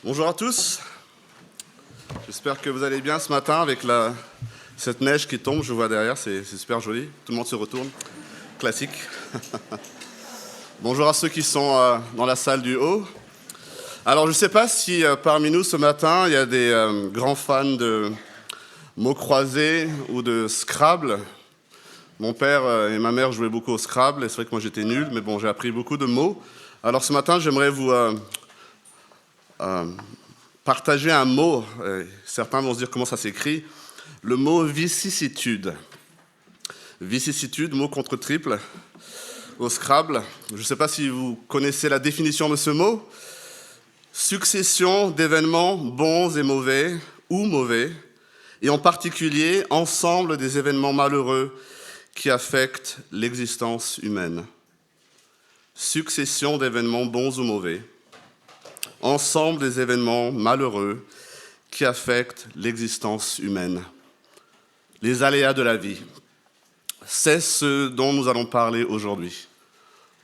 Bonjour à tous, j'espère que vous allez bien ce matin avec cette neige qui tombe, je vois derrière, c'est super joli, tout le monde se retourne, classique. Bonjour à ceux qui sont dans la salle du haut. Alors je ne sais pas si parmi nous ce matin il y a des grands fans de mots croisés ou de Scrabble. Mon père et ma mère jouaient beaucoup au Scrabble et c'est vrai que moi j'étais nul, mais bon j'ai appris beaucoup de mots. Alors ce matin j'aimerais vous partager un mot, certains vont se dire comment ça s'écrit, le mot vicissitude. Vicissitude, mot contre triple, au Scrabble. Je ne sais pas si vous connaissez la définition de ce mot. Succession d'événements bons et mauvais, ou mauvais, et en particulier ensemble des événements malheureux qui affectent l'existence humaine. Succession d'événements bons ou mauvais, ensemble des événements malheureux qui affectent l'existence humaine. Les aléas de la vie. C'est ce dont nous allons parler aujourd'hui,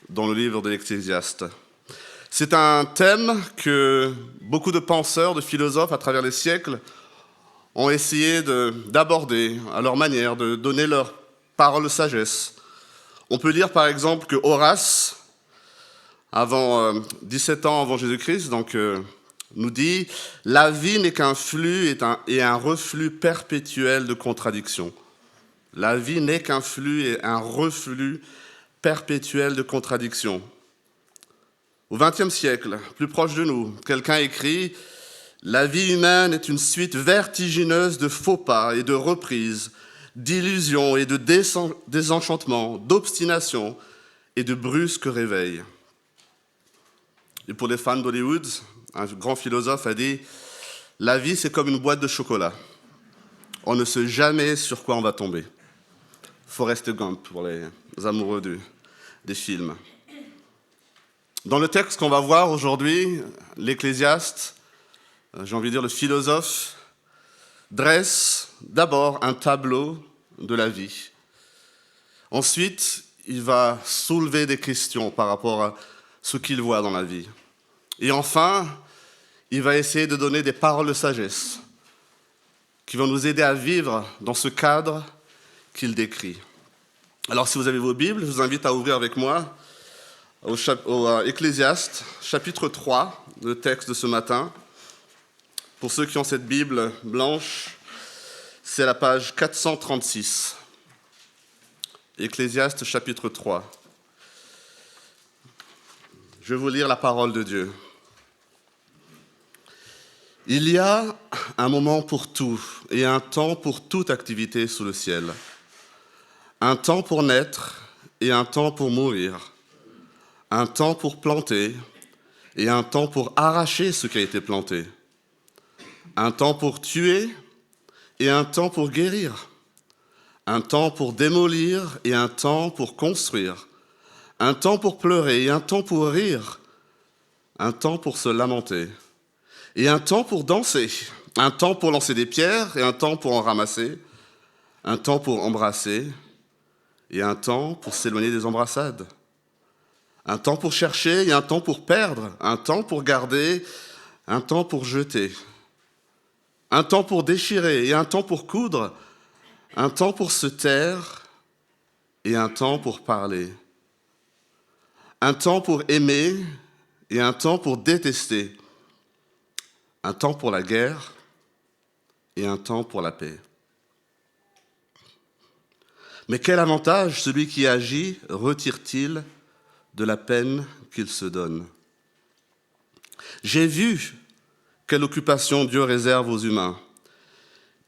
dans le livre de l'Ecclésiaste. C'est un thème que beaucoup de penseurs, de philosophes à travers les siècles ont essayé d'aborder à leur manière, de donner leur parole de sagesse. On peut dire par exemple que Horace, 17 ans avant Jésus-Christ, nous dit « La vie n'est qu'un flux et un reflux perpétuel de contradictions. » La vie n'est qu'un flux et un reflux perpétuel de contradictions. Au XXe siècle, plus proche de nous, quelqu'un écrit « La vie humaine est une suite vertigineuse de faux pas et de reprises, d'illusions et de désenchantements, d'obstination et de brusques réveils. » Et pour les fans d'Hollywood, un grand philosophe a dit « La vie, c'est comme une boîte de chocolat. On ne sait jamais sur quoi on va tomber. » Forrest Gump, pour les amoureux des films. Dans le texte qu'on va voir aujourd'hui, l'Ecclésiaste, j'ai envie de dire le philosophe, dresse d'abord un tableau de la vie. Ensuite, il va soulever des questions par rapport à ce qu'il voit dans la vie. Et enfin, il va essayer de donner des paroles de sagesse qui vont nous aider à vivre dans ce cadre qu'il décrit. Alors, si vous avez vos Bibles, je vous invite à ouvrir avec moi au Ecclésiaste, chapitre 3, le texte de ce matin. Pour ceux qui ont cette Bible blanche, c'est la page 436. Ecclésiaste, chapitre 3. Je vais vous lire la parole de Dieu. Il y a un moment pour tout et un temps pour toute activité sous le ciel. Un temps pour naître et un temps pour mourir. Un temps pour planter et un temps pour arracher ce qui a été planté. Un temps pour tuer et un temps pour guérir. Un temps pour démolir et un temps pour construire. Un temps pour pleurer et un temps pour rire, un temps pour se lamenter, et un temps pour danser, un temps pour lancer des pierres et un temps pour en ramasser, un temps pour embrasser et un temps pour s'éloigner des embrassades, un temps pour chercher et un temps pour perdre, un temps pour garder, un temps pour jeter, un temps pour déchirer et un temps pour coudre, un temps pour se taire et un temps pour parler. Un temps pour aimer et un temps pour détester. Un temps pour la guerre et un temps pour la paix. Mais quel avantage celui qui agit retire-t-il de la peine qu'il se donne? J'ai vu quelle occupation Dieu réserve aux humains.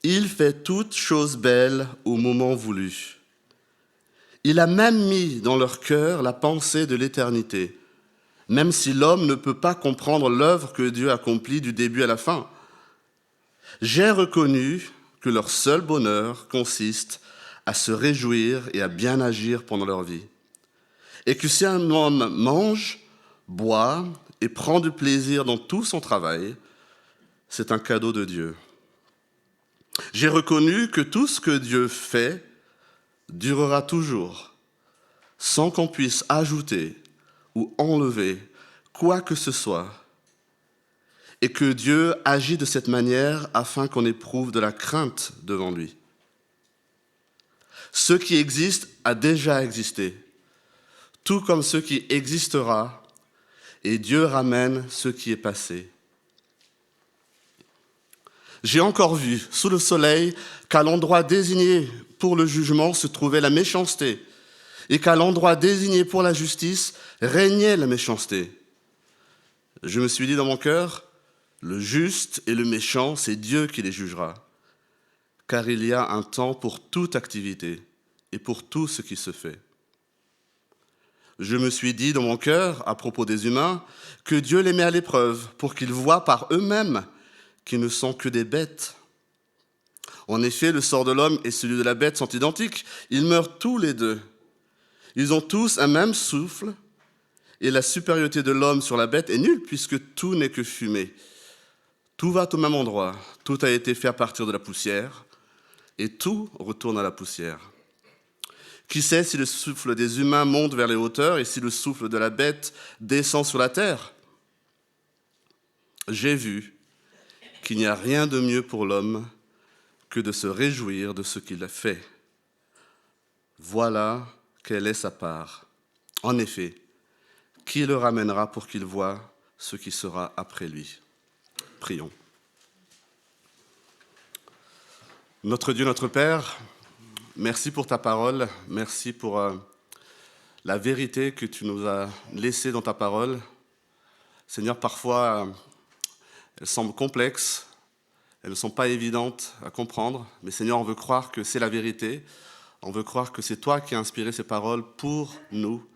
Il fait toutes choses belles au moment voulu. Il a même mis dans leur cœur la pensée de l'éternité, même si l'homme ne peut pas comprendre l'œuvre que Dieu accomplit du début à la fin. J'ai reconnu que leur seul bonheur consiste à se réjouir et à bien agir pendant leur vie. Et que si un homme mange, boit et prend du plaisir dans tout son travail, c'est un cadeau de Dieu. J'ai reconnu que tout ce que Dieu fait durera toujours, sans qu'on puisse ajouter ou enlever quoi que ce soit. et que Dieu agit de cette manière afin qu'on éprouve de la crainte devant lui. Ce qui existe a déjà existé, tout comme ce qui existera, et Dieu ramène ce qui est passé. J'ai encore vu, sous le soleil, qu'à l'endroit désigné pour le jugement se trouvait la méchanceté, et qu'à l'endroit désigné pour la justice régnait la méchanceté. Je me suis dit dans mon cœur, le juste et le méchant, c'est Dieu qui les jugera, car il y a un temps pour toute activité et pour tout ce qui se fait. Je me suis dit dans mon cœur, à propos des humains, que Dieu les met à l'épreuve pour qu'ils voient par eux-mêmes qu'ils ne sont que des bêtes. En effet, le sort de l'homme et celui de la bête sont identiques. Ils meurent tous les deux. Ils ont tous un même souffle, et la supériorité de l'homme sur la bête est nulle, puisque tout n'est que fumée. Tout va au même endroit, tout a été fait à partir de la poussière, et tout retourne à la poussière. Qui sait si le souffle des humains monte vers les hauteurs et si le souffle de la bête descend sur la terre? J'ai vu qu'il n'y a rien de mieux pour l'homme que de se réjouir de ce qu'il a fait. Voilà quelle est sa part. En effet, qui le ramènera pour qu'il voie ce qui sera après lui? Prions. Notre Dieu, notre Père, merci pour ta parole, merci pour la vérité que tu nous as laissée dans ta parole. Seigneur, parfois, elles semblent complexes, elles ne sont pas évidentes à comprendre, mais Seigneur, on veut croire que c'est la vérité, on veut croire que c'est toi qui as inspiré ces paroles pour nous,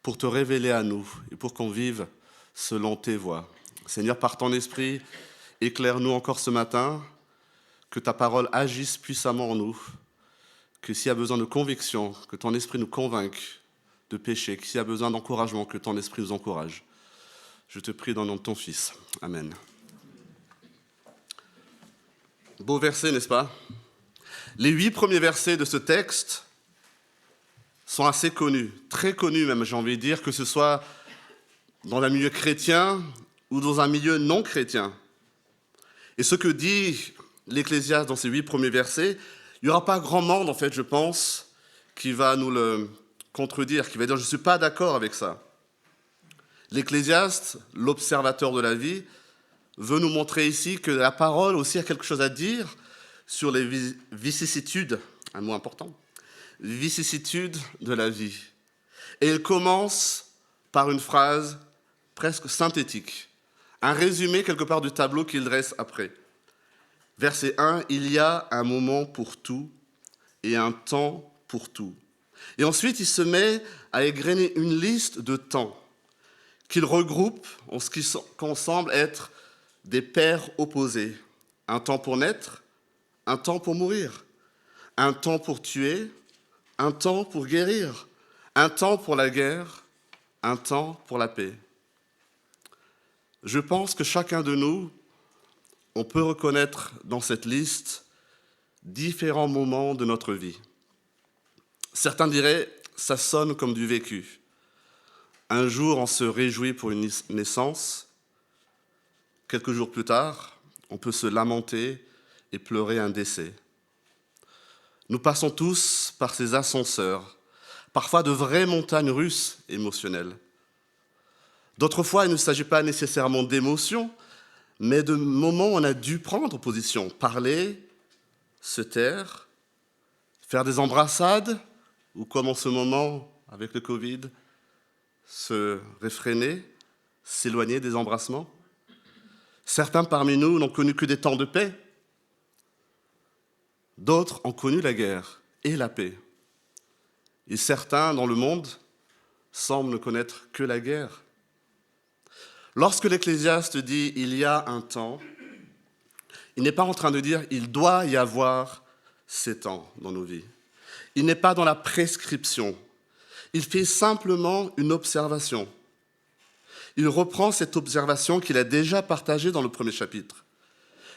pour te révéler à nous et pour qu'on vive selon tes voies. Seigneur, par ton esprit, éclaire-nous encore ce matin, que ta parole agisse puissamment en nous, que s'il y a besoin de conviction, que ton esprit nous convainque de péché, que s'il y a besoin d'encouragement, que ton esprit nous encourage. Je te prie dans le nom de ton Fils. Amen. Beau verset, n'est-ce pas? Les 8 premiers versets de ce texte sont assez connus, très connus même, j'ai envie de dire, que ce soit dans un milieu chrétien ou dans un milieu non chrétien. Et ce que dit l'Ecclésiaste dans ces 8 premiers versets, il n'y aura pas grand monde, en fait, je pense, qui va nous le contredire, qui va dire « je ne suis pas d'accord avec ça ». L'Ecclésiaste, l'observateur de la vie, veut nous montrer ici que la parole aussi a quelque chose à dire sur les vicissitudes, un mot important, vicissitudes de la vie. Et il commence par une phrase presque synthétique, un résumé quelque part du tableau qu'il dresse après. Verset 1, « Il y a un moment pour tout et un temps pour tout. » Et ensuite, il se met à égrener une liste de temps qu'il regroupe en ce qui semble être des paires opposées. Un temps pour naître, un temps pour mourir, un temps pour tuer, un temps pour guérir, un temps pour la guerre, un temps pour la paix. Je pense que chacun de nous, on peut reconnaître dans cette liste différents moments de notre vie. Certains diraient, ça sonne comme du vécu. Un jour, on se réjouit pour une naissance. Quelques jours plus tard, on peut se lamenter et pleurer un décès. Nous passons tous par ces ascenseurs, parfois de vraies montagnes russes émotionnelles. D'autres fois, il ne s'agit pas nécessairement d'émotions, mais de moments où on a dû prendre position, parler, se taire, faire des embrassades, ou comme en ce moment, avec le Covid, se réfréner, s'éloigner des embrassements. Certains parmi nous n'ont connu que des temps de paix. D'autres ont connu la guerre et la paix. Et certains dans le monde semblent ne connaître que la guerre. Lorsque l'Ecclésiaste dit « il y a un temps », il n'est pas en train de dire « il doit y avoir ces temps dans nos vies ». Il n'est pas dans la prescription. Il fait simplement une observation. Il reprend cette observation qu'il a déjà partagée dans le premier chapitre.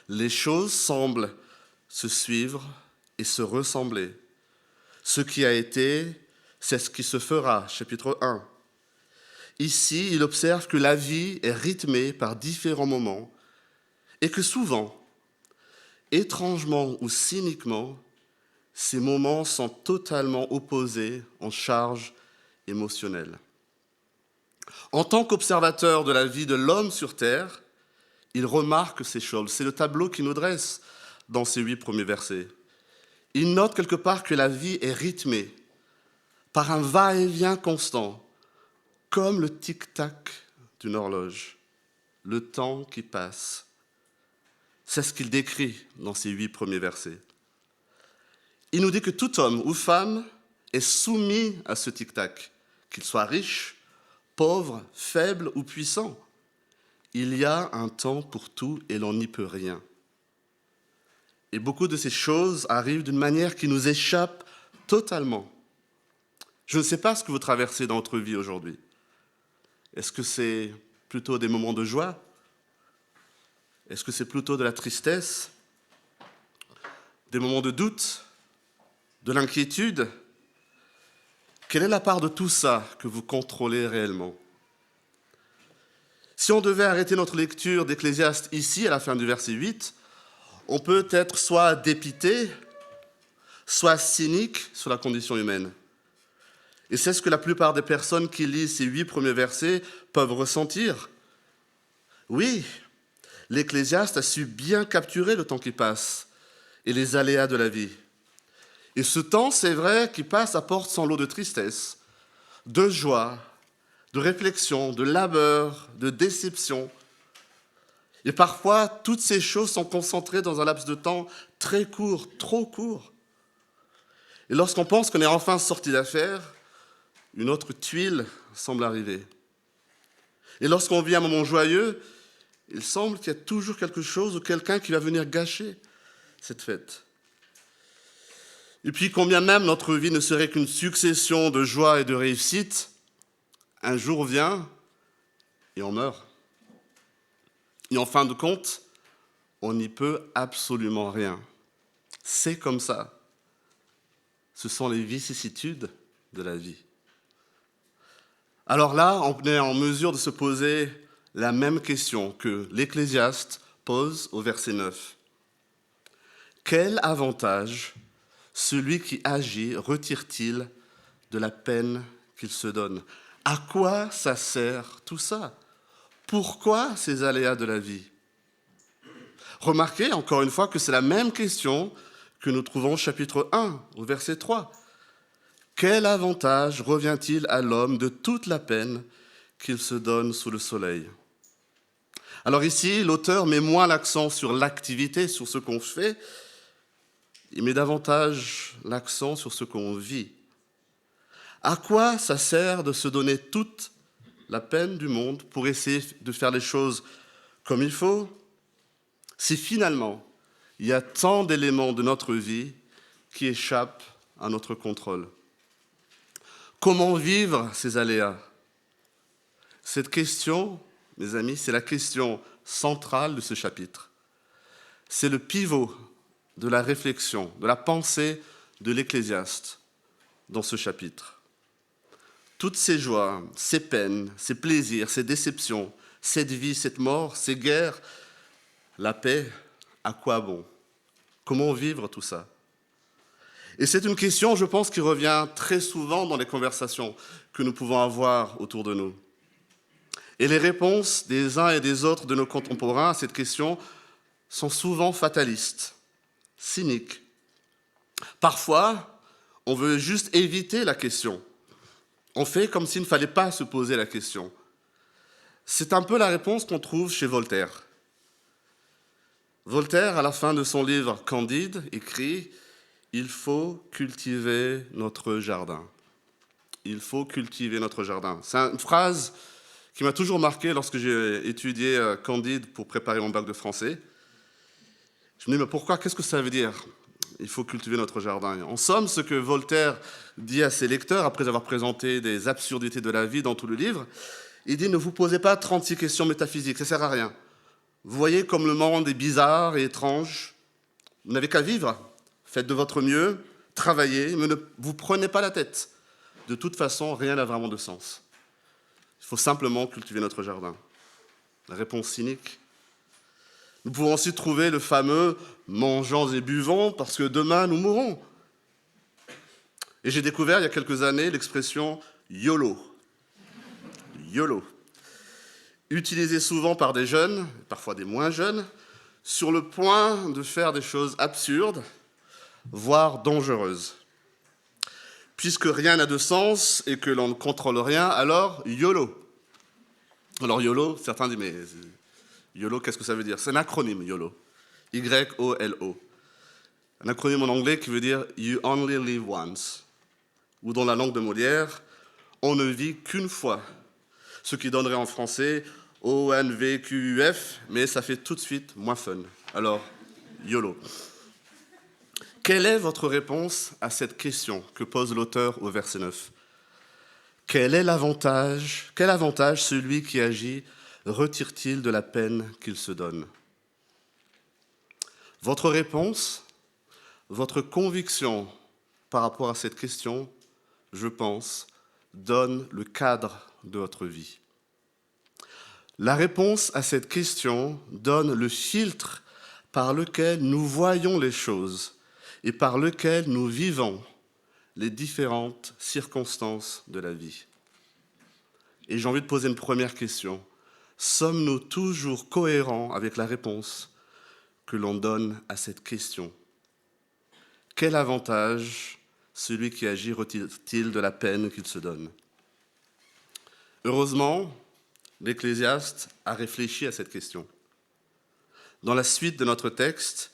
Les choses semblent se suivre et se ressembler. Ce qui a été, c'est ce qui se fera, chapitre 1. Ici, il observe que la vie est rythmée par différents moments Et que souvent, étrangement ou cyniquement, ces moments sont totalement opposés en charge émotionnelle. En tant qu'observateur de la vie de l'homme sur Terre, il remarque ces choses. C'est le tableau qu'il nous dresse dans ces 8 premiers versets. Il note quelque part que la vie est rythmée par un va-et-vient constant, comme le tic-tac d'une horloge, le temps qui passe. C'est ce qu'il décrit dans ces 8 premiers versets. Il nous dit que tout homme ou femme est soumis à ce tic-tac, qu'il soit riche, pauvre, faible ou puissant. Il y a un temps pour tout et l'on n'y peut rien. Et beaucoup de ces choses arrivent d'une manière qui nous échappe totalement. Je ne sais pas ce que vous traversez dans votre vie aujourd'hui. Est-ce que c'est plutôt des moments de joie? Est-ce que c'est plutôt de la tristesse? Des moments de doute? De l'inquiétude? Quelle est la part de tout ça que vous contrôlez réellement? Si on devait arrêter notre lecture d'Ecclésiaste ici, à la fin du verset 8, on peut être soit dépité, soit cynique sur la condition humaine. Et c'est ce que la plupart des personnes qui lisent ces 8 premiers versets peuvent ressentir. Oui, l'Ecclésiaste a su bien capturer le temps qui passe et les aléas de la vie. Et ce temps, c'est vrai, qui passe apporte son lot de tristesse, de joie, de réflexion, de labeur, de déception. Et parfois, toutes ces choses sont concentrées dans un laps de temps très court, trop court. Et lorsqu'on pense qu'on est enfin sorti d'affaire, une autre tuile semble arriver. Et lorsqu'on vit un moment joyeux, il semble qu'il y a toujours quelque chose ou quelqu'un qui va venir gâcher cette fête. Et puis, combien même notre vie ne serait qu'une succession de joie et de réussite, un jour vient et on meurt. Et en fin de compte, on n'y peut absolument rien. C'est comme ça. Ce sont les vicissitudes de la vie. Alors là, on est en mesure de se poser la même question que l'Ecclésiaste pose au verset 9. Quel avantage celui qui agit retire-t-il de la peine qu'il se donne? À quoi ça sert tout ça? Pourquoi ces aléas de la vie? Remarquez encore une fois que c'est la même question que nous trouvons au chapitre 1, au verset 3. Quel avantage revient-il à l'homme de toute la peine qu'il se donne sous le soleil? Alors ici, l'auteur met moins l'accent sur l'activité, sur ce qu'on fait, il met davantage l'accent sur ce qu'on vit. À quoi ça sert de se donner toute la peine du monde pour essayer de faire les choses comme il faut, si finalement il y a tant d'éléments de notre vie qui échappent à notre contrôle? Comment vivre ces aléas? Cette question, mes amis, c'est la question centrale de ce chapitre. C'est le pivot de la réflexion, de la pensée de l'Ecclésiaste dans ce chapitre. Toutes ces joies, ces peines, ces plaisirs, ces déceptions, cette vie, cette mort, ces guerres, la paix, à quoi bon? Comment vivre tout ça? Et c'est une question, je pense, qui revient très souvent dans les conversations que nous pouvons avoir autour de nous. Et les réponses des uns et des autres de nos contemporains à cette question sont souvent fatalistes, cyniques. Parfois, on veut juste éviter la question. On fait comme s'il ne fallait pas se poser la question. C'est un peu la réponse qu'on trouve chez Voltaire. Voltaire, à la fin de son livre Candide, écrit « Il faut cultiver notre jardin ». Il faut cultiver notre jardin. C'est une phrase qui m'a toujours marqué lorsque j'ai étudié Candide pour préparer mon bac de français. Je me dis, mais pourquoi? Qu'est-ce que ça veut dire? Il faut cultiver notre jardin. En somme, ce que Voltaire dit à ses lecteurs, après avoir présenté des absurdités de la vie dans tout le livre, il dit, ne vous posez pas 36 questions métaphysiques, ça ne sert à rien. Vous voyez comme le monde est bizarre et étrange. Vous n'avez qu'à vivre. Faites de votre mieux, travaillez, mais ne vous prenez pas la tête. De toute façon, rien n'a vraiment de sens. Il faut simplement cultiver notre jardin. La réponse cynique. Nous pouvons aussi trouver le fameux « mangeons et buvons parce que demain nous mourrons ». Et j'ai découvert il y a quelques années l'expression « YOLO ». YOLO. Utilisée souvent par des jeunes, parfois des moins jeunes, sur le point de faire des choses absurdes, voire dangereuses. Puisque rien n'a de sens et que l'on ne contrôle rien, alors YOLO. Alors YOLO, certains disent, mais YOLO, qu'est-ce que ça veut dire? C'est un acronyme, YOLO. Y-O-L-O. Un acronyme en anglais qui veut dire You only live once. Ou dans la langue de Molière, on ne vit qu'une fois. Ce qui donnerait en français O-N-V-Q-U-F, mais ça fait tout de suite moins fun. Alors, YOLO. Quelle est votre réponse à cette question que pose l'auteur au verset 9? Quel avantage celui qui agit retire-t-il de la peine qu'il se donne? Votre réponse, votre conviction par rapport à cette question, je pense, donne le cadre de votre vie. La réponse à cette question donne le filtre par lequel nous voyons les choses et par lequel nous vivons les différentes circonstances de la vie. Et j'ai envie de poser une première question. Sommes-nous toujours cohérents avec la réponse que l'on donne à cette question? Quel avantage celui qui agit retire-t-il de la peine qu'il se donne? Heureusement, l'Ecclésiaste a réfléchi à cette question. Dans la suite de notre texte,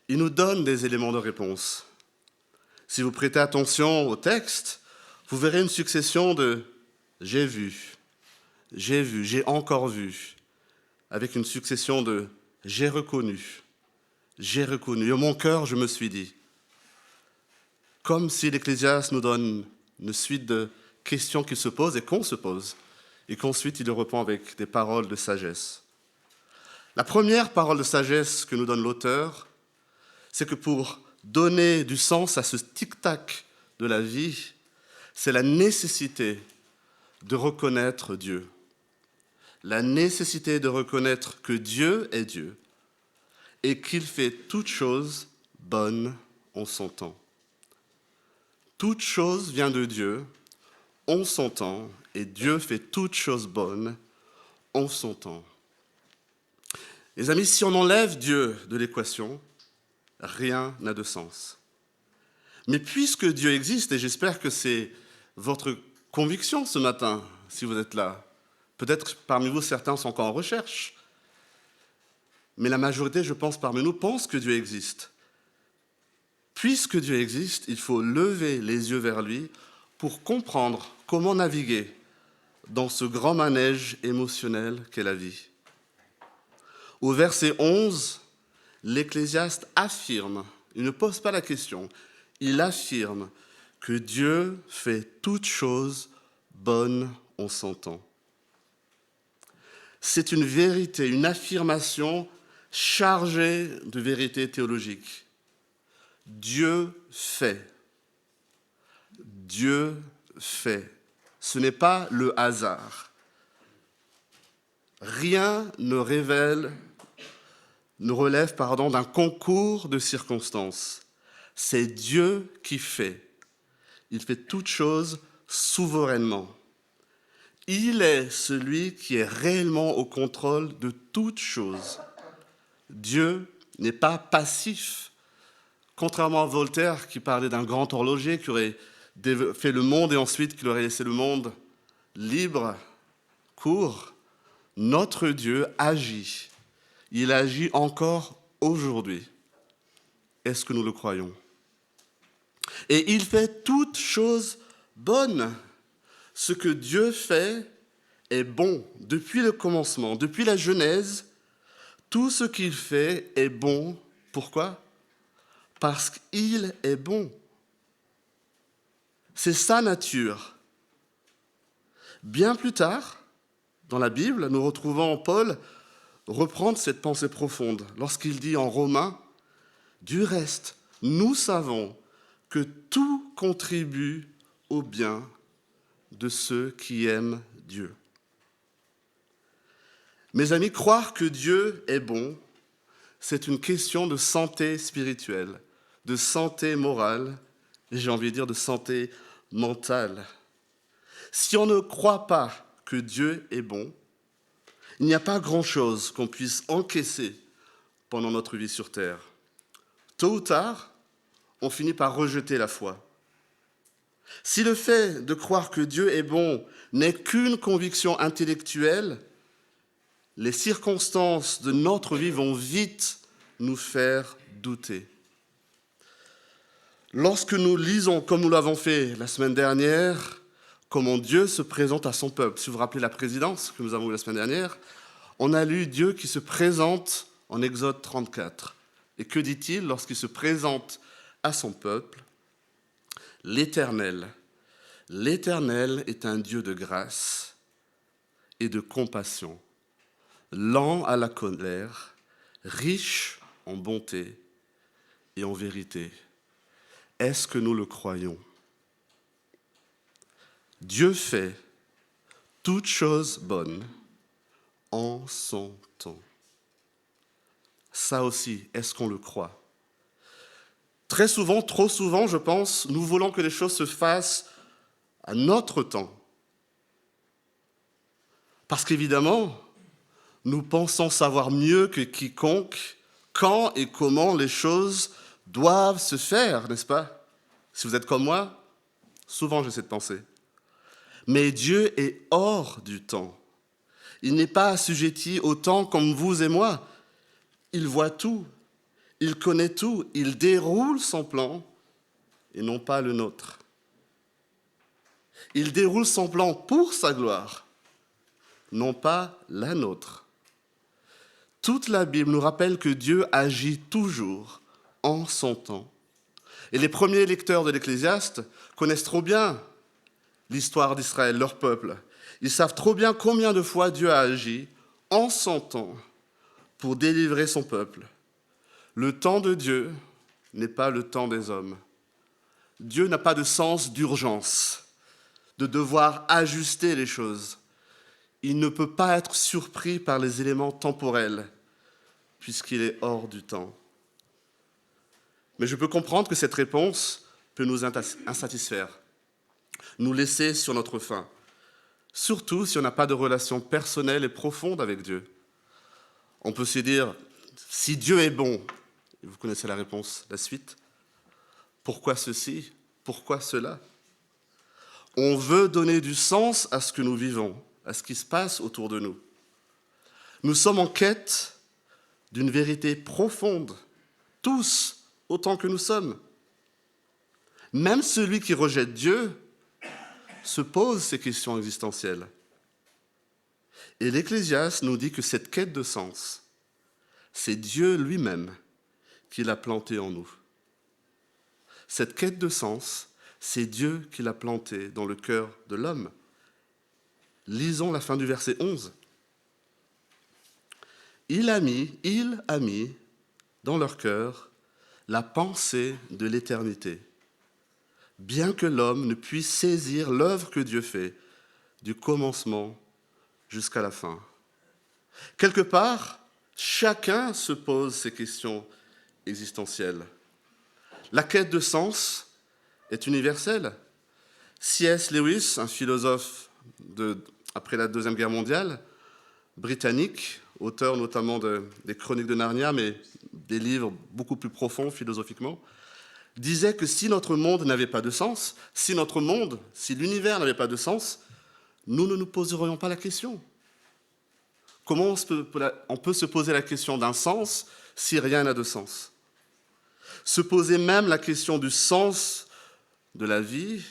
il nous donne des éléments de réponse. Si vous prêtez attention au texte, vous verrez une succession de « j'ai vu »,« j'ai encore vu », avec une succession de « j'ai reconnu ». Et en mon cœur, je me suis dit. Comme si l'Ecclésiaste nous donne une suite de questions qui se posent et qu'on se pose, et qu'ensuite il les répond avec des paroles de sagesse. La première parole de sagesse que nous donne l'auteur, c'est que pour donner du sens à ce tic-tac de la vie, c'est la nécessité de reconnaître Dieu. La nécessité de reconnaître que Dieu est Dieu et qu'il fait toutes choses bonnes en son temps. Toute chose vient de Dieu en son temps et Dieu fait toutes choses bonnes en son temps. Les amis, si on enlève Dieu de l'équation, rien n'a de sens. Mais puisque Dieu existe, et j'espère que c'est votre conviction ce matin, si vous êtes là, peut-être parmi vous certains sont encore en recherche, mais la majorité, je pense, parmi nous, pense que Dieu existe. Puisque Dieu existe, il faut lever les yeux vers lui pour comprendre comment naviguer dans ce grand manège émotionnel qu'est la vie. Au verset 11, l'Ecclésiaste affirme, il ne pose pas la question, il affirme que Dieu fait toutes choses bonnes en son temps. C'est une vérité, une affirmation chargée de vérité théologique. Dieu fait. Dieu fait. Ce n'est pas le hasard. Rien ne relève d'un concours de circonstances. C'est Dieu qui fait. Il fait toutes choses souverainement. Il est celui qui est réellement au contrôle de toutes choses. Dieu n'est pas passif. Contrairement à Voltaire qui parlait d'un grand horloger qui aurait fait le monde et ensuite qui aurait laissé le monde libre, court, notre Dieu agit. Il agit encore aujourd'hui. Est-ce que nous le croyons? Et il fait toutes choses bonnes. Ce que Dieu fait est bon depuis le commencement, depuis la Genèse. Tout ce qu'il fait est bon. Pourquoi? Parce qu'il est bon. C'est sa nature. Bien plus tard, dans la Bible, nous retrouvons Paul reprendre cette pensée profonde lorsqu'il dit en Romains, « Du reste, nous savons que tout contribue au bien de ceux qui aiment Dieu. » Mes amis, croire que Dieu est bon c'est une question de santé spirituelle, de santé morale, et j'ai envie de dire de santé mentale. Si on ne croit pas que Dieu est bon, il n'y a pas grand-chose qu'on puisse encaisser pendant notre vie sur terre. Tôt ou tard, on finit par rejeter la foi. Si le fait de croire que Dieu est bon n'est qu'une conviction intellectuelle, les circonstances de notre vie vont vite nous faire douter. Lorsque nous lisons, comme nous l'avons fait la semaine dernière, comment Dieu se présente à son peuple, si vous vous rappelez la présidence que nous avons eue la semaine dernière, on a lu Dieu qui se présente en Exode 34. Et que dit-il lorsqu'il se présente à son peuple ? L'Éternel est un Dieu de grâce et de compassion, lent à la colère, riche en bonté et en vérité. Est-ce que nous le croyons ? Dieu fait toutes choses bonnes en son temps. Ça aussi, est-ce qu'on le croit ? Très souvent, trop souvent, je pense, nous voulons que les choses se fassent à notre temps. Parce qu'évidemment, nous pensons savoir mieux que quiconque quand et comment les choses doivent se faire, n'est-ce pas ? Si vous êtes comme moi, souvent j'ai cette pensée. Mais Dieu est hors du temps. Il n'est pas assujetti au temps comme vous et moi. Il voit tout, il connaît tout, il déroule son plan et non pas le nôtre. Il déroule son plan pour sa gloire, non pas la nôtre. Toute la Bible nous rappelle que Dieu agit toujours en son temps. Et les premiers lecteurs de l'Ecclésiaste connaissent trop bien l'histoire d'Israël, leur peuple. Ils savent trop bien combien de fois Dieu a agi en son temps pour délivrer son peuple. Le temps de Dieu n'est pas le temps des hommes. Dieu n'a pas de sens d'urgence, de devoir ajuster les choses. Il ne peut pas être surpris par les éléments temporels, puisqu'il est hors du temps. Mais je peux comprendre que cette réponse peut nous insatisfaire, nous laisser sur notre faim, surtout si on n'a pas de relation personnelle et profonde avec Dieu. On peut se dire, si Dieu est bon, et vous connaissez la réponse, la suite, pourquoi ceci ? Pourquoi cela ? On veut donner du sens à ce que nous vivons, à ce qui se passe autour de nous. Nous sommes en quête d'une vérité profonde, tous, autant que nous sommes. Même celui qui rejette Dieu se pose ces questions existentielles. Et l'Ecclésiaste nous dit que cette quête de sens, c'est Dieu lui-même qui l'a plantée en nous. Cette quête de sens, c'est Dieu qui l'a plantée dans le cœur de l'homme. Lisons la fin du verset 11. Il a mis dans leur cœur la pensée de l'éternité, bien que l'homme ne puisse saisir l'œuvre que Dieu fait, du commencement jusqu'à la fin. Quelque part, chacun se pose ces questions existentielles. La quête de sens est universelle. C.S. Lewis, un philosophe après la Deuxième Guerre mondiale, britannique, auteur notamment des Chroniques de Narnia, mais des livres beaucoup plus profonds philosophiquement, disait que si notre monde n'avait pas de sens, si l'univers n'avait pas de sens, nous ne nous poserions pas la question. Comment on peut se poser la question d'un sens si rien n'a de sens ? Se poser même la question du sens de la vie,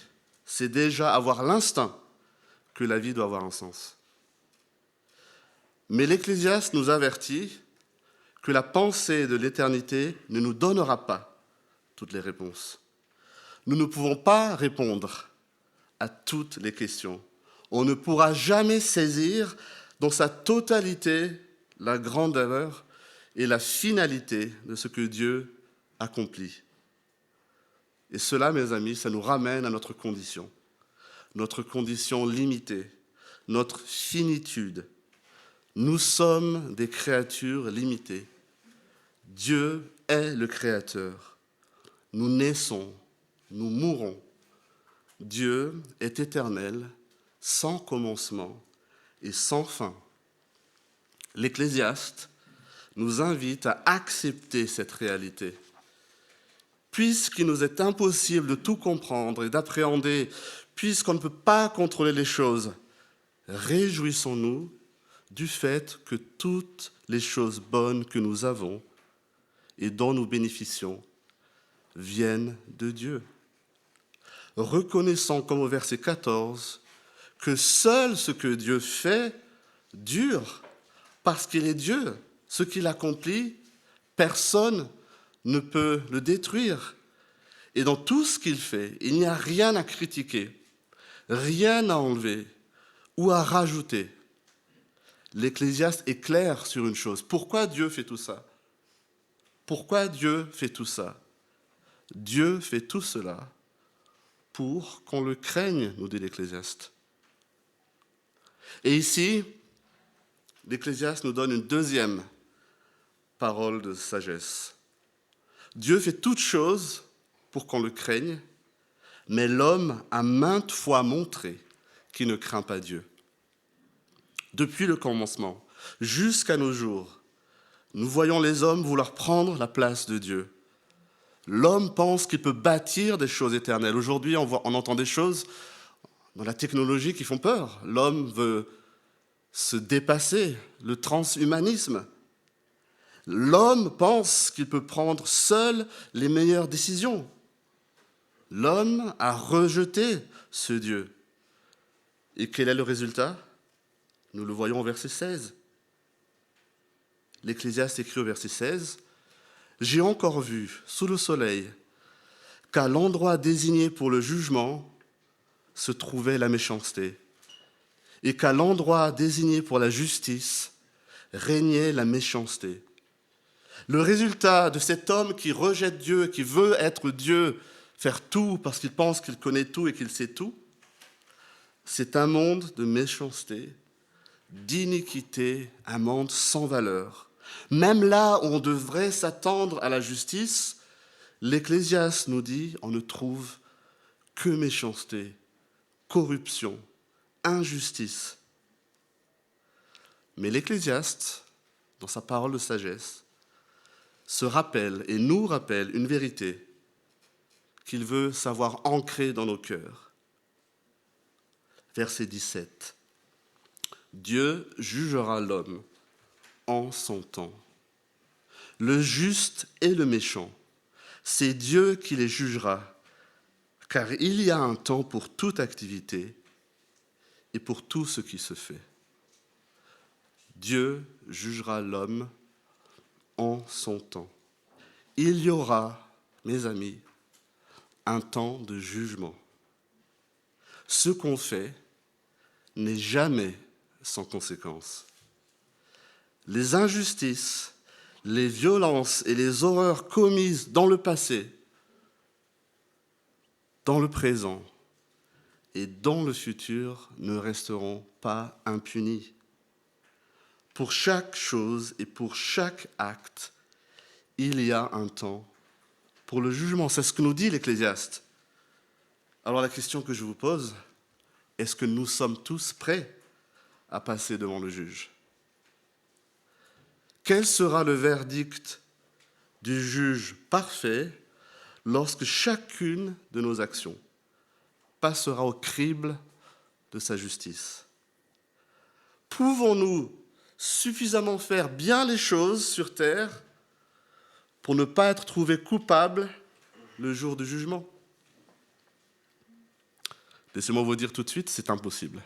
c'est déjà avoir l'instinct que la vie doit avoir un sens. Mais l'Ecclésiaste nous avertit que la pensée de l'éternité ne nous donnera pas toutes les réponses. Nous ne pouvons pas répondre à toutes les questions. On ne pourra jamais saisir dans sa totalité la grandeur et la finalité de ce que Dieu accomplit. Et cela, mes amis, ça nous ramène à notre condition limitée, notre finitude. Nous sommes des créatures limitées. Dieu est le Créateur. Nous naissons, nous mourons. Dieu est éternel, sans commencement et sans fin. L'Ecclésiaste nous invite à accepter cette réalité. Puisqu'il nous est impossible de tout comprendre et d'appréhender, puisqu'on ne peut pas contrôler les choses, réjouissons-nous du fait que toutes les choses bonnes que nous avons et dont nous bénéficions viennent de Dieu. Reconnaissons, comme au verset 14, que seul ce que Dieu fait dure, parce qu'il est Dieu. Ce qu'il accomplit, personne ne peut le détruire. Et dans tout ce qu'il fait, il n'y a rien à critiquer, rien à enlever ou à rajouter. L'Ecclésiaste est clair sur une chose. Pourquoi Dieu fait tout ça? Pourquoi Dieu fait tout ça? Dieu fait tout cela pour qu'on le craigne, nous dit l'Ecclésiaste. Et ici, l'Ecclésiaste nous donne une deuxième parole de sagesse. Dieu fait toutes choses pour qu'on le craigne, mais l'homme a maintes fois montré qu'il ne craint pas Dieu. Depuis le commencement jusqu'à nos jours, nous voyons les hommes vouloir prendre la place de Dieu. L'homme pense qu'il peut bâtir des choses éternelles. Aujourd'hui, on entend des choses dans la technologie qui font peur. L'homme veut se dépasser, le transhumanisme. L'homme pense qu'il peut prendre seul les meilleures décisions. L'homme a rejeté ce Dieu. Et quel est le résultat? Nous le voyons au verset 16. L'Ecclésiaste écrit au verset 16, « J'ai encore vu, sous le soleil, qu'à l'endroit désigné pour le jugement se trouvait la méchanceté, et qu'à l'endroit désigné pour la justice régnait la méchanceté. » Le résultat de cet homme qui rejette Dieu, qui veut être Dieu, faire tout parce qu'il pense qu'il connaît tout et qu'il sait tout, c'est un monde de méchanceté, d'iniquité, un monde sans valeur. Même là où on devrait s'attendre à la justice, l'Ecclésiaste nous dit on ne trouve que méchanceté, corruption, injustice. Mais l'Ecclésiaste, dans sa parole de sagesse, se rappelle et nous rappelle une vérité qu'il veut savoir ancrer dans nos cœurs. Verset 17. Dieu jugera l'homme en son temps. Le juste et le méchant, c'est Dieu qui les jugera, car il y a un temps pour toute activité et pour tout ce qui se fait. Dieu jugera l'homme en son temps. Il y aura, mes amis, un temps de jugement. Ce qu'on fait n'est jamais sans conséquence. Les injustices, les violences et les horreurs commises dans le passé, dans le présent et dans le futur ne resteront pas impunies. Pour chaque chose et pour chaque acte, il y a un temps pour le jugement. C'est ce que nous dit l'Ecclésiaste. Alors la question que je vous pose, est-ce que nous sommes tous prêts à passer devant le juge? Quel sera le verdict du juge parfait lorsque chacune de nos actions passera au crible de sa justice? Pouvons-nous suffisamment faire bien les choses sur terre pour ne pas être trouvés coupables le jour du jugement? Laissez-moi vous dire tout de suite, c'est impossible.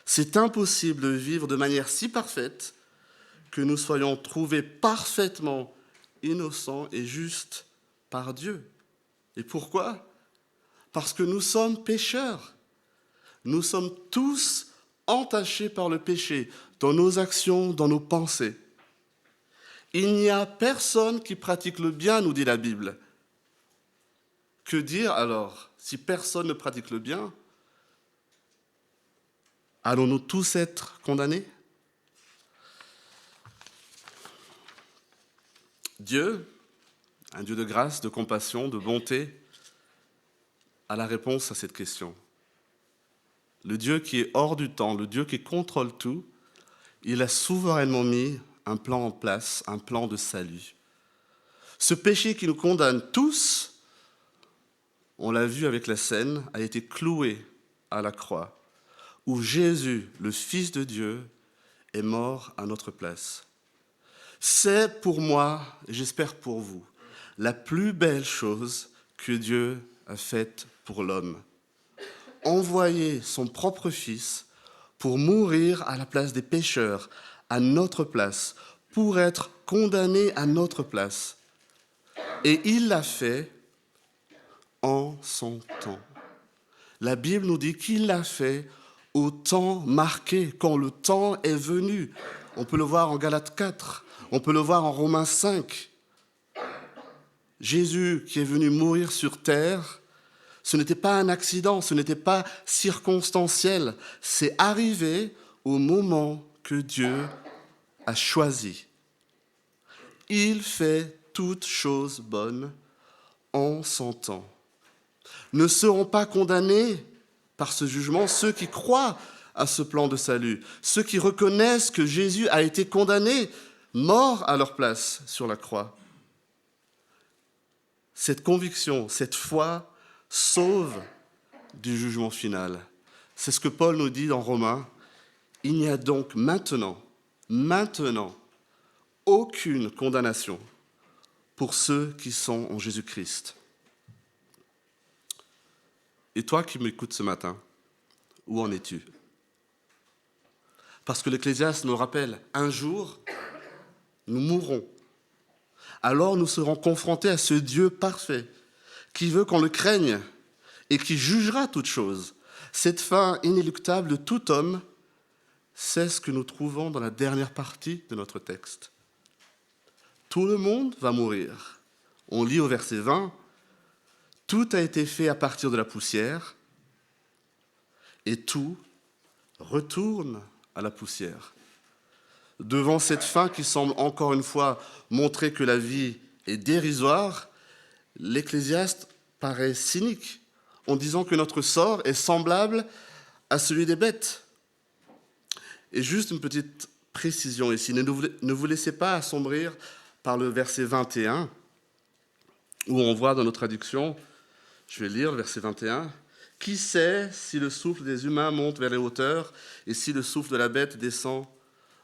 C'est impossible de vivre de manière si parfaite que nous soyons trouvés parfaitement innocents et justes par Dieu. Et pourquoi? Parce que nous sommes pécheurs. Nous sommes tous entachés par le péché, dans nos actions, dans nos pensées. Il n'y a personne qui pratique le bien, nous dit la Bible. Que dire alors? Si personne ne pratique le bien, allons-nous tous être condamnés? Dieu, un Dieu de grâce, de compassion, de bonté, a la réponse à cette question. Le Dieu qui est hors du temps, le Dieu qui contrôle tout, il a souverainement mis un plan en place, un plan de salut. Ce péché qui nous condamne tous, on l'a vu avec la scène, a été cloué à la croix, où Jésus, le Fils de Dieu, est mort à notre place. C'est pour moi, et j'espère pour vous, la plus belle chose que Dieu a faite pour l'homme. Envoyer son propre Fils pour mourir à la place des pécheurs, à notre place, pour être condamné à notre place. Et il l'a fait en son temps. La Bible nous dit qu'il l'a fait au temps marqué, quand le temps est venu. On peut le voir en Galates 4, on peut le voir en Romains 5. Jésus qui est venu mourir sur terre, ce n'était pas un accident, ce n'était pas circonstanciel. C'est arrivé au moment que Dieu a choisi. Il fait toutes choses bonnes en son temps. Ne seront pas condamnés par ce jugement ceux qui croient à ce plan de salut, ceux qui reconnaissent que Jésus a été condamné, mort à leur place sur la croix. Cette conviction, cette foi sauve du jugement final. C'est ce que Paul nous dit dans Romains. Il n'y a donc maintenant, aucune condamnation pour ceux qui sont en Jésus-Christ. Et toi qui m'écoutes ce matin, où en es-tu? Parce que l'Ecclésiaste nous rappelle, un jour, nous mourrons. Alors nous serons confrontés à ce Dieu parfait, qui veut qu'on le craigne et qui jugera toute chose. Cette fin inéluctable de tout homme, c'est ce que nous trouvons dans la dernière partie de notre texte. Tout le monde va mourir. On lit au verset 20, « Tout a été fait à partir de la poussière, et tout retourne à la poussière. » Devant cette fin qui semble encore une fois montrer que la vie est dérisoire, l'Ecclésiaste paraît cynique en disant que notre sort est semblable à celui des bêtes. Et juste une petite précision ici, ne vous laissez pas assombrir par le verset 21, où on voit dans nos traductions, je vais lire le verset 21, « Qui sait si le souffle des humains monte vers les hauteurs et si le souffle de la bête descend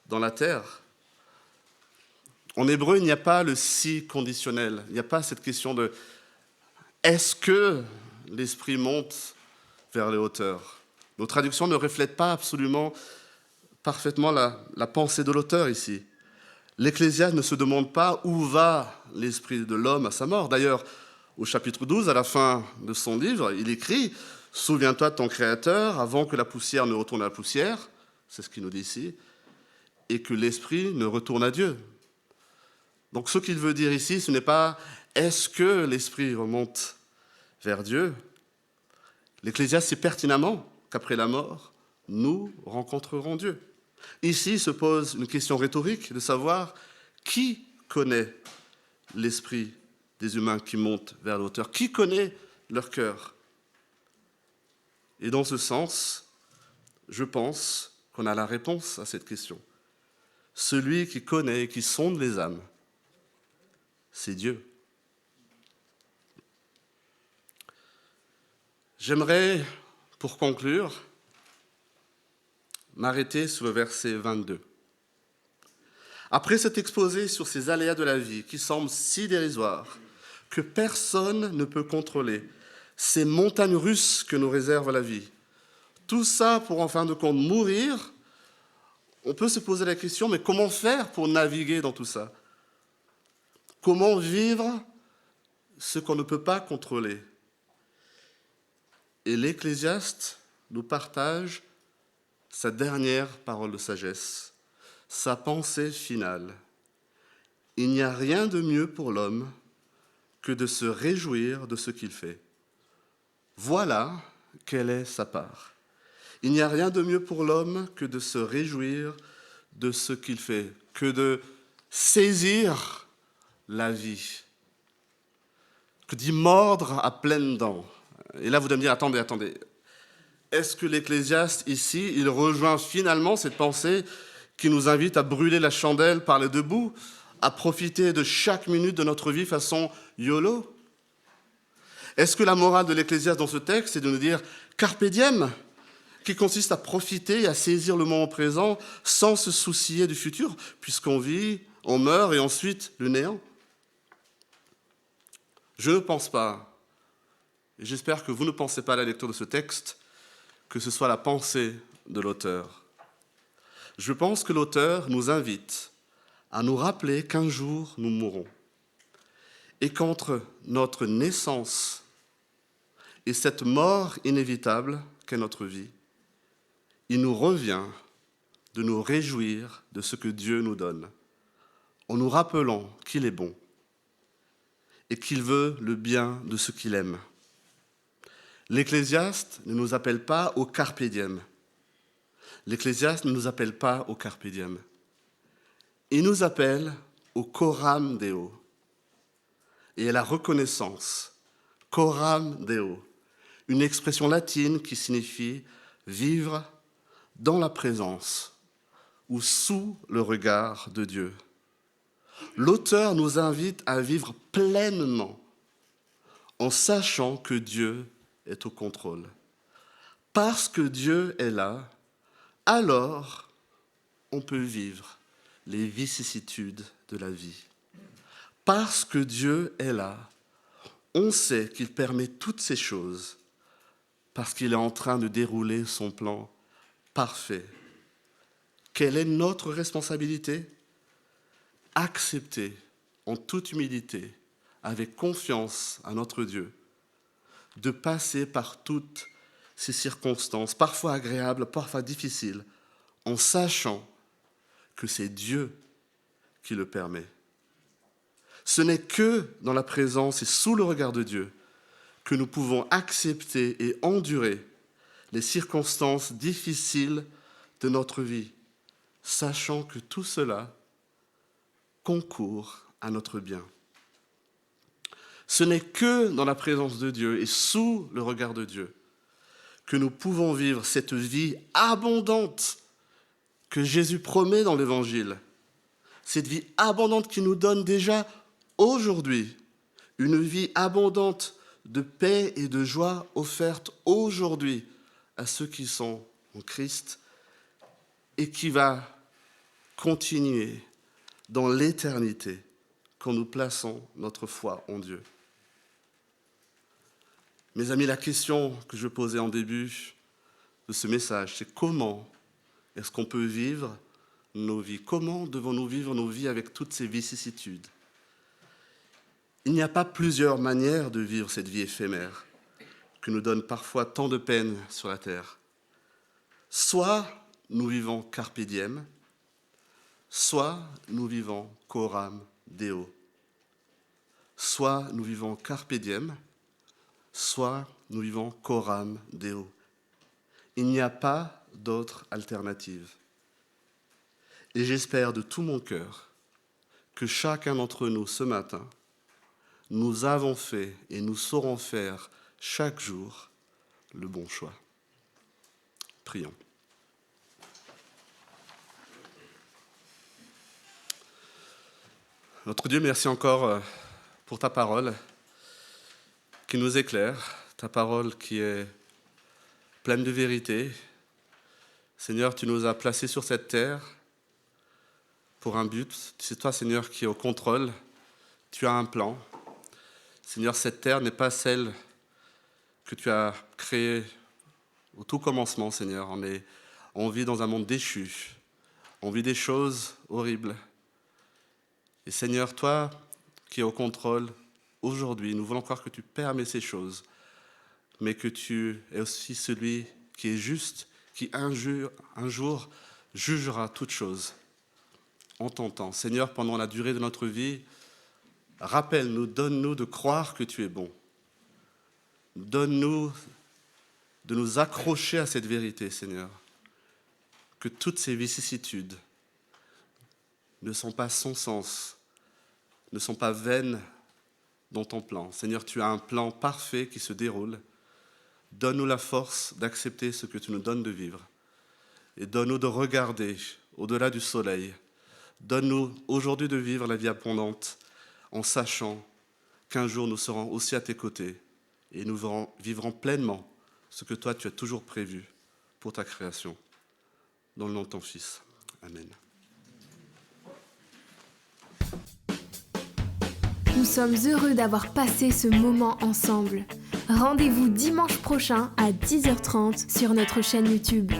dans la terre ?» En hébreu, il n'y a pas le « si » conditionnel, il n'y a pas cette question de « est-ce que l'esprit monte vers les hauteurs ?» Nos traductions ne reflètent pas absolument parfaitement la pensée de l'auteur ici. L'Ecclésiaste ne se demande pas où va l'esprit de l'homme à sa mort. D'ailleurs, au chapitre 12, à la fin de son livre, il écrit « Souviens-toi de ton Créateur avant que la poussière ne retourne à la poussière », c'est ce qu'il nous dit ici, et que l'esprit ne retourne à Dieu. Donc ce qu'il veut dire ici, ce n'est pas « est-ce que l'esprit remonte vers Dieu ?» L'Ecclésiaste sait pertinemment qu'après la mort, nous rencontrerons Dieu. Ici se pose une question rhétorique de savoir qui connaît l'esprit des humains qui montent vers l'auteur, qui connaît leur cœur. Et dans ce sens, je pense qu'on a la réponse à cette question. Celui qui connaît et qui sonde les âmes, c'est Dieu. J'aimerais, pour conclure, m'arrêter sur le verset 22. Après cet exposé sur ces aléas de la vie qui semblent si dérisoires que personne ne peut contrôler, ces montagnes russes que nous réserve la vie, tout ça pour en fin de compte mourir, on peut se poser la question, mais comment faire pour naviguer dans tout ça? Comment vivre ce qu'on ne peut pas contrôler? Et l'Ecclésiaste nous partage sa dernière parole de sagesse, sa pensée finale. Il n'y a rien de mieux pour l'homme que de se réjouir de ce qu'il fait. Voilà quelle est sa part. Il n'y a rien de mieux pour l'homme que de se réjouir de ce qu'il fait, que de saisir la vie. Que dit mordre à pleines dents. Et là, vous devez me dire, attendez. Est-ce que l'Ecclésiaste, ici, il rejoint finalement cette pensée qui nous invite à brûler la chandelle par les deux bouts, à profiter de chaque minute de notre vie façon YOLO? Est-ce que la morale de l'Ecclésiaste dans ce texte est de nous dire « carpe diem », qui consiste à profiter et à saisir le moment présent sans se soucier du futur, puisqu'on vit, on meurt et ensuite le néant? Je ne pense pas, et j'espère que vous ne pensez pas à la lecture de ce texte, que ce soit la pensée de l'auteur. Je pense que l'auteur nous invite à nous rappeler qu'un jour nous mourrons, et qu'entre notre naissance et cette mort inévitable qu'est notre vie, il nous revient de nous réjouir de ce que Dieu nous donne, en nous rappelant qu'il est bon et qu'il veut le bien de ceux qu'il aime. L'Ecclésiaste ne nous appelle pas au carpe diem. L'Ecclésiaste ne nous appelle pas au carpe diem. Il nous appelle au coram Deo et à la reconnaissance. Coram Deo, une expression latine qui signifie vivre dans la présence ou sous le regard de Dieu. L'auteur nous invite à vivre pleinement en sachant que Dieu est au contrôle. Parce que Dieu est là, alors on peut vivre les vicissitudes de la vie. Parce que Dieu est là, on sait qu'il permet toutes ces choses parce qu'il est en train de dérouler son plan parfait. Quelle est notre responsabilité? Accepter en toute humilité, avec confiance à notre Dieu, de passer par toutes ces circonstances, parfois agréables, parfois difficiles, en sachant que c'est Dieu qui le permet. Ce n'est que dans la présence et sous le regard de Dieu que nous pouvons accepter et endurer les circonstances difficiles de notre vie, sachant que tout cela concourt à notre bien. Ce n'est que dans la présence de Dieu et sous le regard de Dieu que nous pouvons vivre cette vie abondante que Jésus promet dans l'Évangile. Cette vie abondante qui nous donne déjà aujourd'hui une vie abondante de paix et de joie offerte aujourd'hui à ceux qui sont en Christ et qui va continuer dans l'éternité quand nous plaçons notre foi en Dieu. Mes amis, la question que je posais en début de ce message, c'est comment est-ce qu'on peut vivre nos vies? Comment devons-nous vivre nos vies avec toutes ces vicissitudes? Il n'y a pas plusieurs manières de vivre cette vie éphémère que nous donne parfois tant de peine sur la terre. Soit nous vivons carpe diem, soit nous vivons coram Deo. Soit nous vivons carpe diem, soit nous vivons coram Deo. Il n'y a pas d'autre alternative. Et j'espère de tout mon cœur que chacun d'entre nous ce matin, nous avons fait et nous saurons faire chaque jour le bon choix. Prions. Notre Dieu, merci encore pour ta parole qui nous éclaire, ta parole qui est pleine de vérité. Seigneur, tu nous as placés sur cette terre pour un but. C'est toi, Seigneur, qui es au contrôle. Tu as un plan. Seigneur, cette terre n'est pas celle que tu as créée au tout commencement, Seigneur. On vit dans un monde déchu. On vit des choses horribles. Et Seigneur, toi qui es au contrôle, aujourd'hui, nous voulons croire que tu permets ces choses, mais que tu es aussi celui qui est juste, qui un jour jugera toutes choses en ton temps. Seigneur, pendant la durée de notre vie, rappelle-nous, donne-nous de croire que tu es bon. Donne-nous de nous accrocher à cette vérité, Seigneur, que toutes ces vicissitudes ne sont pas sans sens, ne sont pas vaines dans ton plan. Seigneur, tu as un plan parfait qui se déroule. Donne-nous la force d'accepter ce que tu nous donnes de vivre. Et donne-nous de regarder au-delà du soleil. Donne-nous aujourd'hui de vivre la vie abondante en sachant qu'un jour nous serons aussi à tes côtés et nous vivrons pleinement ce que toi tu as toujours prévu pour ta création. Dans le nom de ton Fils. Amen. Nous sommes heureux d'avoir passé ce moment ensemble. Rendez-vous dimanche prochain à 10h30 sur notre chaîne YouTube.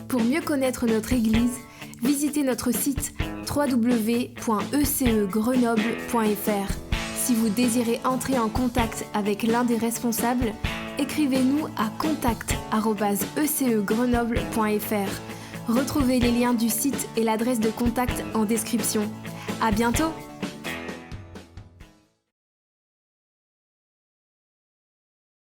Pour mieux connaître notre Église, visitez notre site www.ecegrenoble.fr. Si vous désirez entrer en contact avec l'un des responsables, écrivez-nous à contact@ecegrenoble.fr. Retrouvez les liens du site et l'adresse de contact en description. À bientôt!